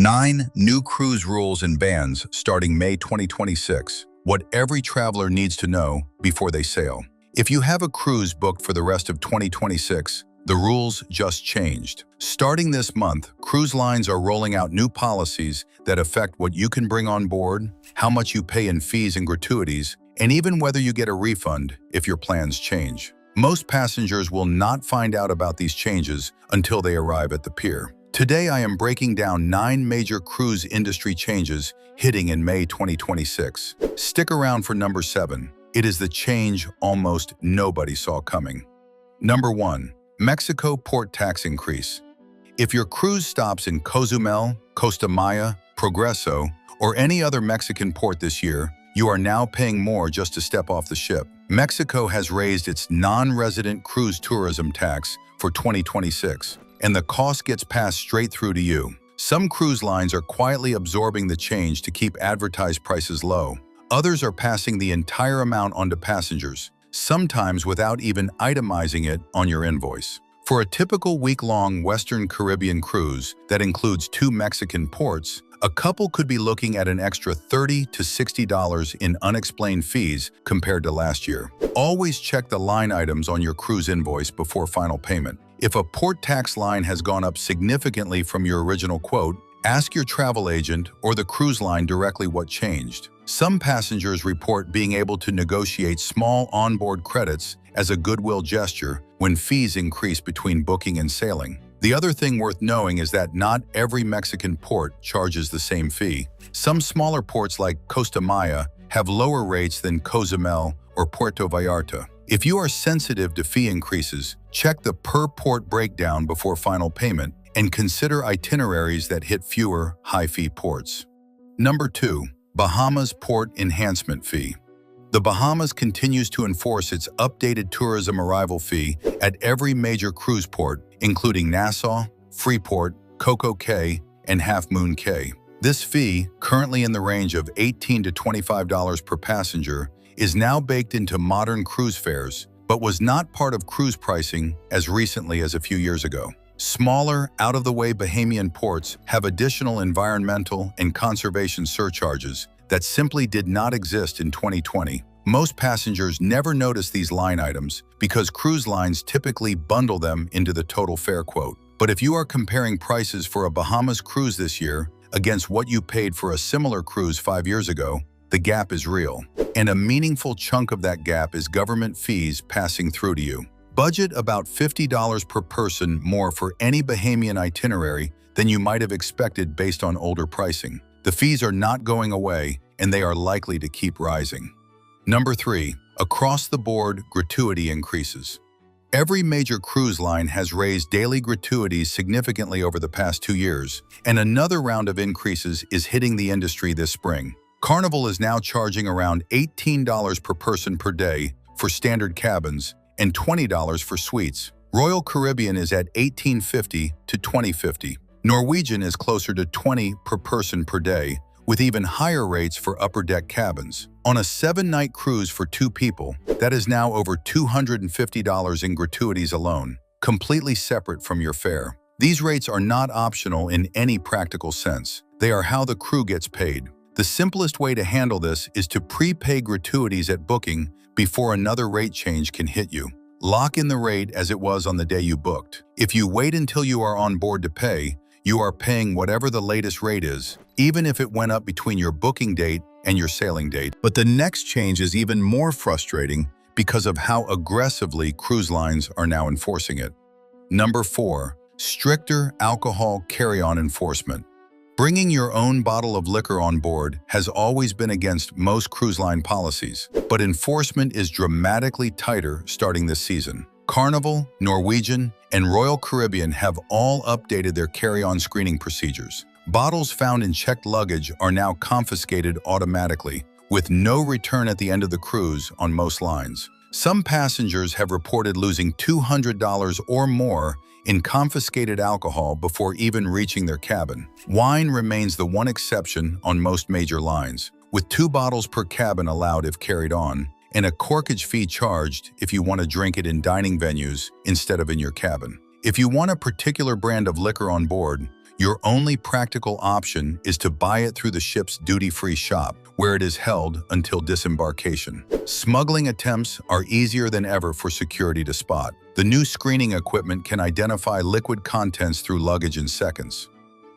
9 new cruise rules and bans starting May 2026. What every traveler needs to know before they sail. If you have a cruise booked for the rest of 2026, the rules just changed. Starting this month, cruise lines are rolling out new policies that affect what you can bring on board, how much you pay in fees and gratuities, and even whether you get a refund if your plans change. Most passengers will not find out about these changes until they arrive at the pier. Today, I am breaking down 9 major cruise industry changes hitting in May 2026. Stick around for number 7. It is the change almost nobody saw coming. Number 1. Mexico port tax increase. If your cruise stops in Cozumel, Costa Maya, Progreso, or any other Mexican port this year, you are now paying more just to step off the ship. Mexico has raised its non-resident cruise tourism tax for 2026, and the cost gets passed straight through to you. Some cruise lines are quietly absorbing the change to keep advertised prices low. Others are passing the entire amount onto passengers, sometimes without even itemizing it on your invoice. For a typical week-long Western Caribbean cruise that includes 2 Mexican ports, a couple could be looking at an extra $30 to $60 in unexplained fees compared to last year. Always check the line items on your cruise invoice before final payment. If a port tax line has gone up significantly from your original quote, ask your travel agent or the cruise line directly what changed. Some passengers report being able to negotiate small onboard credits as a goodwill gesture when fees increase between booking and sailing. The other thing worth knowing is that not every Mexican port charges the same fee. Some smaller ports like Costa Maya have lower rates than Cozumel or Puerto Vallarta. If you are sensitive to fee increases, check the per-port breakdown before final payment and consider itineraries that hit fewer high-fee ports. Number 2. Bahamas Port Enhancement Fee. The Bahamas continues to enforce its updated tourism arrival fee at every major cruise port, including Nassau, Freeport, Coco Cay, and Half Moon Cay. This fee, currently in the range of $18 to $25 per passenger, is now baked into modern cruise fares, but was not part of cruise pricing as recently as a few years ago. Smaller, out-of-the-way Bahamian ports have additional environmental and conservation surcharges that simply did not exist in 2020. Most passengers never notice these line items because cruise lines typically bundle them into the total fare quote. But if you are comparing prices for a Bahamas cruise this year against what you paid for a similar cruise 5 years ago, the gap is real. And a meaningful chunk of that gap is government fees passing through to you. Budget about $50 per person more for any Bahamian itinerary than you might have expected based on older pricing. The fees are not going away, and they are likely to keep rising. Number 3. Across-the-board gratuity increases. Every major cruise line has raised daily gratuities significantly over the past 2 years, and another round of increases is hitting the industry this spring. Carnival is now charging around $18 per person per day for standard cabins and $20 for suites. Royal Caribbean is at $18.50 to $20.50. Norwegian is closer to $20 per person per day, with even higher rates for upper deck cabins. On a 7-night cruise for 2 people, that is now over $250 in gratuities alone, completely separate from your fare. These rates are not optional in any practical sense. They are how the crew gets paid. The simplest way to handle this is to prepay gratuities at booking before another rate change can hit you. Lock in the rate as it was on the day you booked. If you wait until you are on board to pay, you are paying whatever the latest rate is, even if it went up between your booking date and your sailing date. But the next change is even more frustrating because of how aggressively cruise lines are now enforcing it. Number 4. Stricter alcohol carry-on enforcement. Bringing your own bottle of liquor on board has always been against most cruise line policies, but enforcement is dramatically tighter starting this season. Carnival, Norwegian, and Royal Caribbean have all updated their carry-on screening procedures. Bottles found in checked luggage are now confiscated automatically, with no return at the end of the cruise on most lines. Some passengers have reported losing $200 or more in confiscated alcohol before even reaching their cabin. Wine remains the one exception on most major lines, with 2 bottles per cabin allowed if carried on, and a corkage fee charged if you want to drink it in dining venues instead of in your cabin. If you want a particular brand of liquor on board, your only practical option is to buy it through the ship's duty-free shop, where it is held until disembarkation. Smuggling attempts are easier than ever for security to spot. The new screening equipment can identify liquid contents through luggage in seconds.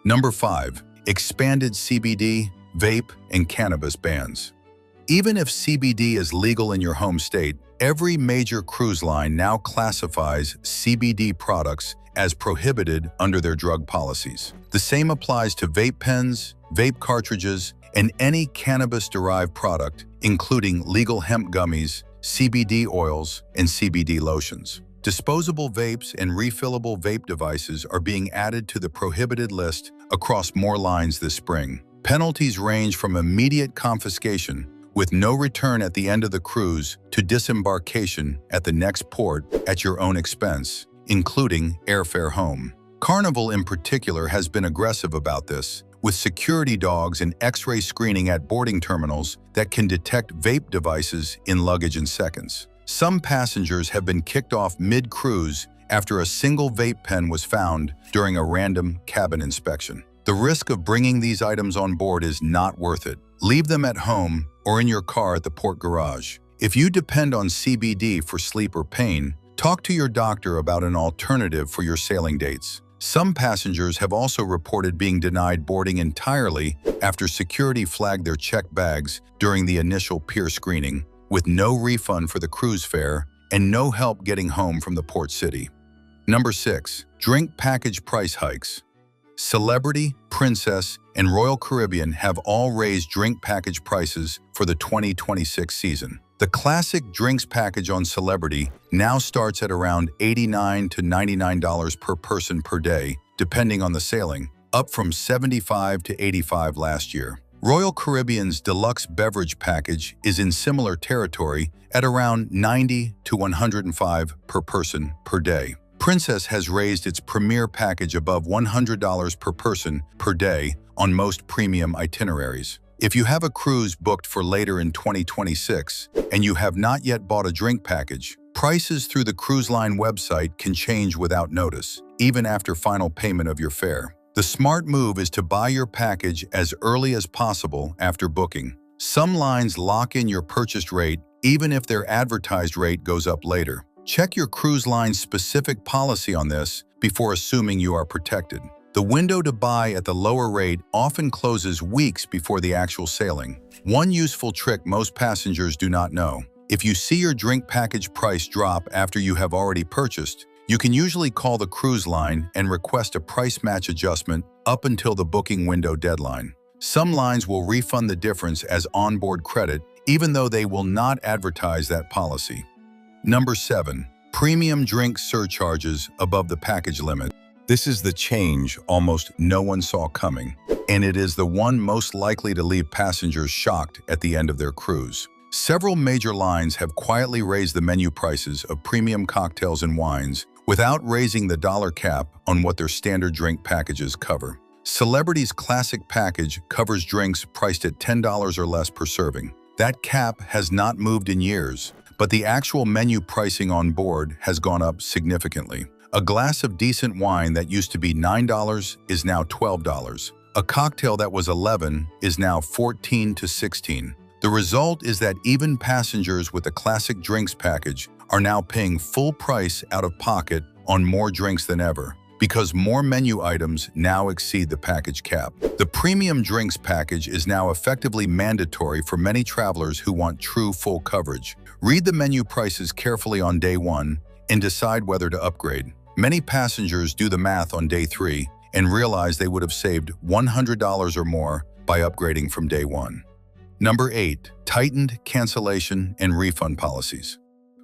Number 5. Expanded CBD, vape, and cannabis bans. Even if CBD is legal in your home state, every major cruise line now classifies CBD products as prohibited under their drug policies. The same applies to vape pens, vape cartridges, and any cannabis-derived product, including legal hemp gummies, CBD oils, and CBD lotions. Disposable vapes and refillable vape devices are being added to the prohibited list across more lines this spring. Penalties range from immediate confiscation, with no return at the end of the cruise, to disembarkation at the next port at your own expense, including airfare home. Carnival in particular has been aggressive about this, with security dogs and X-ray screening at boarding terminals that can detect vape devices in luggage in seconds. Some passengers have been kicked off mid-cruise after a single vape pen was found during a random cabin inspection. The risk of bringing these items on board is not worth it. Leave them at home or in your car at the port garage. If you depend on CBD for sleep or pain, talk to your doctor about an alternative for your sailing dates. Some passengers have also reported being denied boarding entirely after security flagged their checked bags during the initial pier screening, with no refund for the cruise fare and no help getting home from the port city. Number 6. Drink package price hikes. Celebrity, Princess, and Royal Caribbean have all raised drink package prices for the 2026 season. The classic drinks package on Celebrity now starts at around $89 to $99 per person per day, depending on the sailing, up from $75 to $85 last year. Royal Caribbean's deluxe beverage package is in similar territory at around $90 to $105 per person per day. Princess has raised its premier package above $100 per person per day on most premium itineraries. If you have a cruise booked for later in 2026 and you have not yet bought a drink package, prices through the cruise line website can change without notice, even after final payment of your fare. The smart move is to buy your package as early as possible after booking. Some lines lock in your purchased rate even if their advertised rate goes up later. Check your cruise line's specific policy on this before assuming you are protected. The window to buy at the lower rate often closes weeks before the actual sailing. One useful trick most passengers do not know: if you see your drink package price drop after you have already purchased, you can usually call the cruise line and request a price match adjustment up until the booking window deadline. Some lines will refund the difference as onboard credit, even though they will not advertise that policy. Number 7. Premium drink surcharges above the package limit. This is the change almost no one saw coming, and it is the one most likely to leave passengers shocked at the end of their cruise. Several major lines have quietly raised the menu prices of premium cocktails and wines without raising the dollar cap on what their standard drink packages cover. Celebrity's classic package covers drinks priced at $10 or less per serving. That cap has not moved in years, but the actual menu pricing on board has gone up significantly. A glass of decent wine that used to be $9 is now $12. A cocktail that was $11 is now $14 to $16. The result is that even passengers with a classic drinks package are now paying full price out of pocket on more drinks than ever, because more menu items now exceed the package cap. The premium drinks package is now effectively mandatory for many travelers who want true full coverage. Read the menu prices carefully on day 1 and decide whether to upgrade. Many passengers do the math on day 3 and realize they would have saved $100 or more by upgrading from day 1. Number 8. Tightened cancellation and refund policies.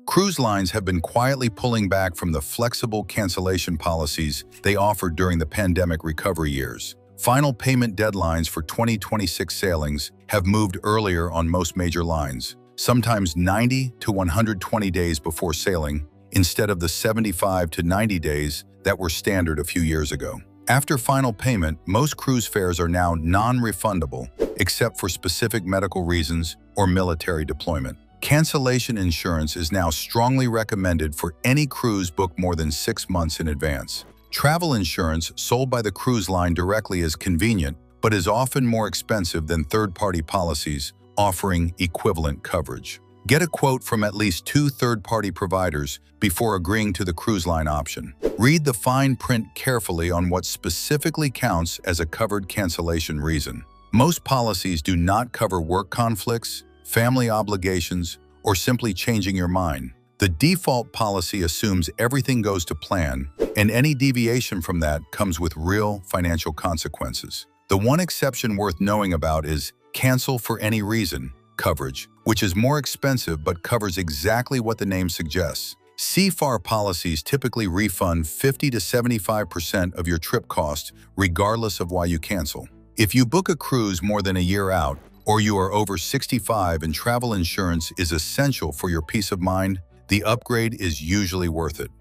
Cruise lines have been quietly pulling back from the flexible cancellation policies they offered during the pandemic recovery years. Final payment deadlines for 2026 sailings have moved earlier on most major lines, sometimes 90 to 120 days before sailing, instead of the 75 to 90 days that were standard a few years ago. After final payment, most cruise fares are now non-refundable, except for specific medical reasons or military deployment. Cancellation insurance is now strongly recommended for any cruise booked more than 6 months in advance. Travel insurance sold by the cruise line directly is convenient, but is often more expensive than third-party policies offering equivalent coverage. Get a quote from at least 2 third-party providers before agreeing to the cruise line option. Read the fine print carefully on what specifically counts as a covered cancellation reason. Most policies do not cover work conflicts, family obligations, or simply changing your mind. The default policy assumes everything goes to plan, and any deviation from that comes with real financial consequences. The one exception worth knowing about is cancel for any reason coverage, which is more expensive but covers exactly what the name suggests. CFAR policies typically refund 50 to 75% of your trip cost regardless of why you cancel. If you book a cruise more than a year out, or you are over 65 and travel insurance is essential for your peace of mind, the upgrade is usually worth it.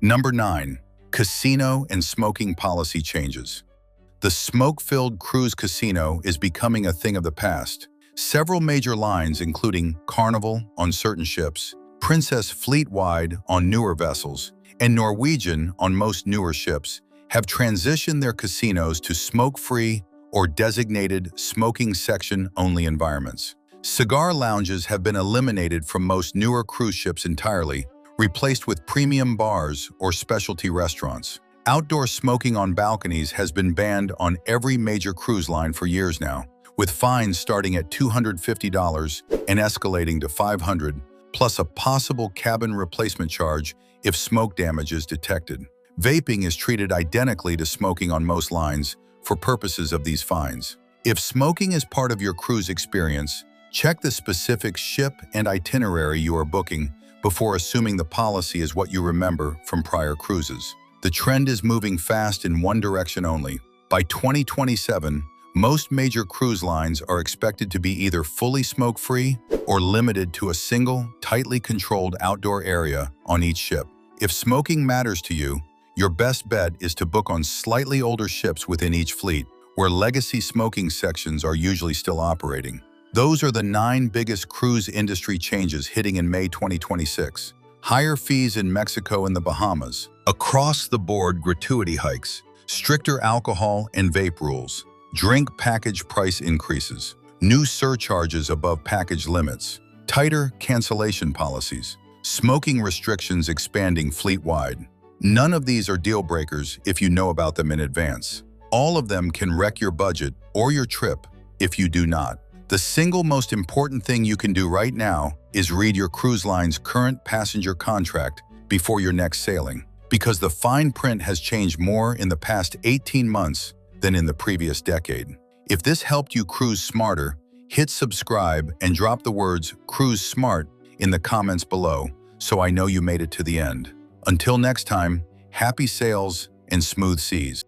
Number 9. Casino and smoking policy changes. The smoke-filled cruise casino is becoming a thing of the past. Several major lines, including Carnival on certain ships, Princess Fleet-wide on newer vessels, and Norwegian on most newer ships, have transitioned their casinos to smoke-free or designated smoking section-only environments. Cigar lounges have been eliminated from most newer cruise ships entirely, replaced with premium bars or specialty restaurants. Outdoor smoking on balconies has been banned on every major cruise line for years now, with fines starting at $250 and escalating to $500, plus a possible cabin replacement charge if smoke damage is detected. Vaping is treated identically to smoking on most lines for purposes of these fines. If smoking is part of your cruise experience, check the specific ship and itinerary you are booking before assuming the policy is what you remember from prior cruises. The trend is moving fast in one direction only. By 2027, most major cruise lines are expected to be either fully smoke-free or limited to a single, tightly controlled outdoor area on each ship. If smoking matters to you, your best bet is to book on slightly older ships within each fleet, where legacy smoking sections are usually still operating. Those are the 9 biggest cruise industry changes hitting in May 2026. Higher fees in Mexico and the Bahamas, across-the-board gratuity hikes, stricter alcohol and vape rules, drink package price increases, new surcharges above package limits, tighter cancellation policies, smoking restrictions expanding fleet-wide. None of these are deal breakers if you know about them in advance. All of them can wreck your budget or your trip if you do not. The single most important thing you can do right now is read your cruise line's current passenger contract before your next sailing, because the fine print has changed more in the past 18 months than in the previous decade. If this helped you cruise smarter, hit subscribe and drop the words "Cruise Smart" in the comments below so I know you made it to the end. Until next time, happy sails and smooth seas.